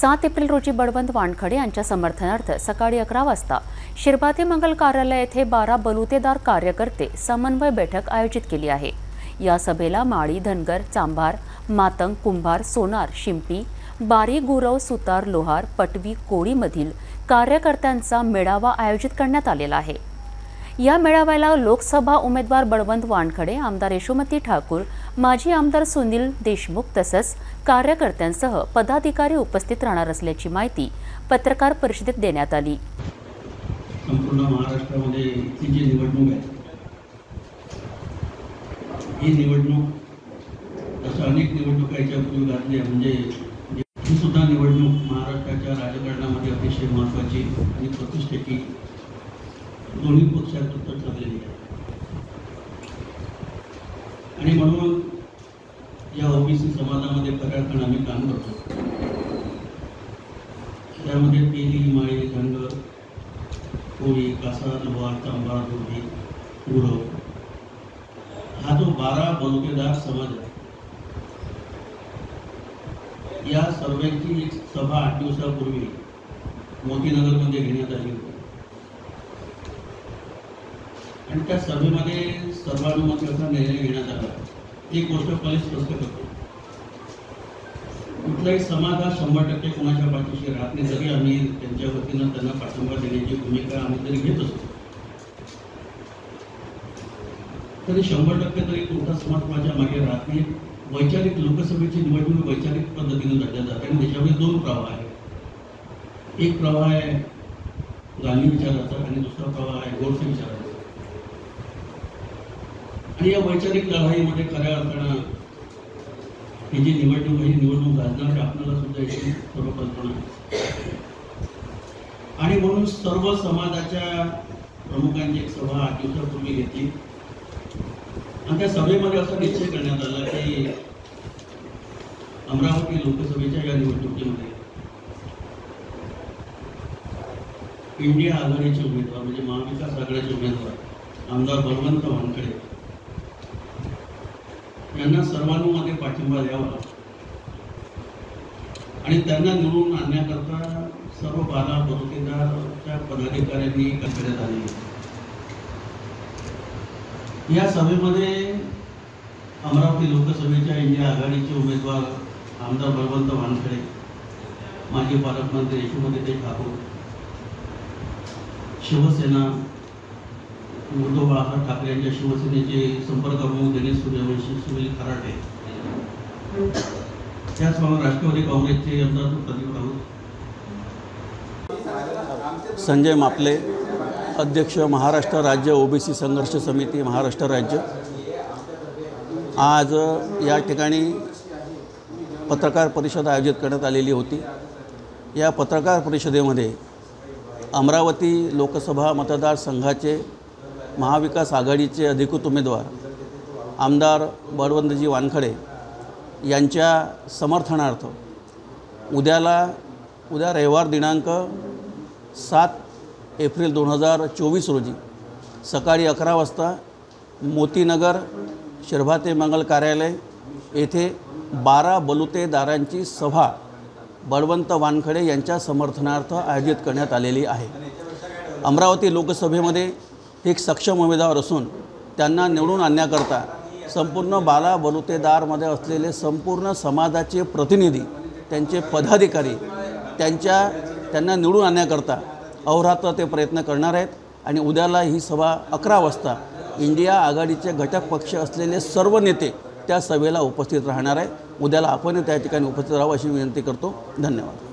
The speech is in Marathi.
7 एप्रिल रोजी बळवंत वानखडे यांच्या समर्थनार्थ सकाळी 11 वाजता शिरभाते मंगल कार्यालय येथे 12 बलुतेदार कार्यकर्ते समन्वय बैठक आयोजित केली आहे। या सभेला माळी, धनगर, चांभार, मातंग, कुंभार, सोनार, शिंपी, बारी, गुरव, सुतार, लोहार, पटवी, कोळीमधील कार्यकर्त्यांचा मेळावा आयोजित करण्यात आलेला आहे। या मेळाव्याला लोकसभा उमेदवार बळवंत वानखडे, आमदार यशोमती ठाकूर, माजी आमदार सुनील देशमुख तसंच कार्यकर्त्यांसह पदाधिकारी उपस्थित राहणार असल्याची माहिती पत्रकार परिषदेत देण्यात आली। संपूर्ण महाराष्ट्रामध्ये ही जी निवडणूक आहे, ही निवडणूक अशा अनेक निवडणुका याच्यापूर्वी गाजल्या, म्हणजे ही सुद्धा निवडणूक महाराष्ट्राच्या राजकारणामध्ये अतिशय महत्त्वाची आणि प्रतिष्ठेची दोन्ही पक्षात ठरलेली आहे। आणि म्हणून या ओबीसी समाजामध्ये खऱ्या अर्थाने आम्ही काम करतो। त्यामध्ये पेली, माळी, धनगर, कोळी, कासा, लोहार, चांभार, दोडी, गुरव हा जो 12 बलुतेदार समाज आहे, या सर्वांची एक सभा 8 दिवसापूर्वी मोतीनगरमध्ये घेण्यात आली होती। आणि त्या सभेमध्ये सर्वानुमताचा निर्णय घेण्यात आला। एक गोष्ट पहिले स्पष्ट करतो, कुठलाही समाज हा 100% कोणाच्या पाठीशी राहत नाही। जरी आम्ही त्यांच्या वतीनं त्यांना पाठिंबा देण्याची भूमिका आम्ही तरी घेत असतो, तरी 100% तरी कोणता समाज माझ्या मागे राहत नाही। वैचारिक लोकसभेची निवडणूक वैचारिक पद्धतीने लढल्या जाते आणि त्याच्यामध्ये 2 प्रवाह आहेत। एक प्रवाह आहे गांधी विचाराचा आणि दुसरा प्रवाह आहे गोडसे विचाराचा। आणि या वैचारिक लढाईमध्ये खऱ्या अर्थानं ही जी निवडणूक ही निवडणूक गाजणार आहे, आपल्याला सुद्धा याची सर्व कल्पना आहे। आणि म्हणून सर्व समाजाच्या प्रमुखांची एक सभा 8 दिवसापूर्वी घेतली आणि त्या सभेमध्ये असा निश्चय करण्यात आला की अमरावती लोकसभेच्या या निवडणुकीमध्ये इंडिया आघाडीचे उमेदवार म्हणजे महाविकास आघाडीचे उमेदवार आमदार बळवंत वानखडे यांना सर्वानुमते पाठिंबा द्यावा आणि त्यांना निवडून आणण्याकरता सर्व 12 बलुतेदारच्या पदाधिकाऱ्यांनी करण्यात आले। या सभेमध्ये अमरावती लोकसभेच्या इंडिया आघाडीचे उमेदवार आमदार बळवंत वानखडे, माजी पालकमंत्री यशोमती ठाकूर, शिवसेना उद्धव बाळासाहेब ठाकरे यांच्या शिवसेनेचे संपर्क प्रमुख दिनेश सूर्यवंशी, सुनील खराटे, त्याचप्रमाणे राष्ट्रवादी काँग्रेसचे आमदार प्रदीप राऊत, संजय मापले, अध्यक्ष महाराष्ट्र राज्य ओबीसी संघर्ष समिती महाराष्ट्र राज्य। आज या ठिकाणी पत्रकार परिषद आयोजित करण्यात आलेली होती। या पत्रकार परिषदेमध्ये अमरावती लोकसभा मतदारसंघाचे महाविकास आघाडीचे अधिकृत उमेदवार आमदार बळवंतजी वानखडे यांच्या समर्थनार्थ उद्या रविवार दिनांक 7 एप्रिल 2024 रोजी सकाळी 11 वाजता मोतीनगर शिरभाते मंगल कार्यालय येथे 12 बलुतेदारांची सभा बळवंत वानखडे यांच्या समर्थनार्थ आयोजित करण्यात आलेली आहे। अमरावती लोकसभेमध्ये एक सक्षम उमेदवार असून त्यांना निवडून आणण्याकरता संपूर्ण 12 बलुतेदारमध्ये असलेले संपूर्ण समाजाचे प्रतिनिधी, त्यांचे पदाधिकारी त्यांना निवडून आणण्याकरता अहोरात्र ते प्रयत्न करणार आहेत। आणि उद्याला ही सभा 11 वाजता इंडिया आघाडीचे घटक पक्ष असलेले सर्व नेते त्या सभेला उपस्थित राहणार आहे। उद्याला आपण त्या ठिकाणी उपस्थित राहावं अशी विनंती करतो। धन्यवाद।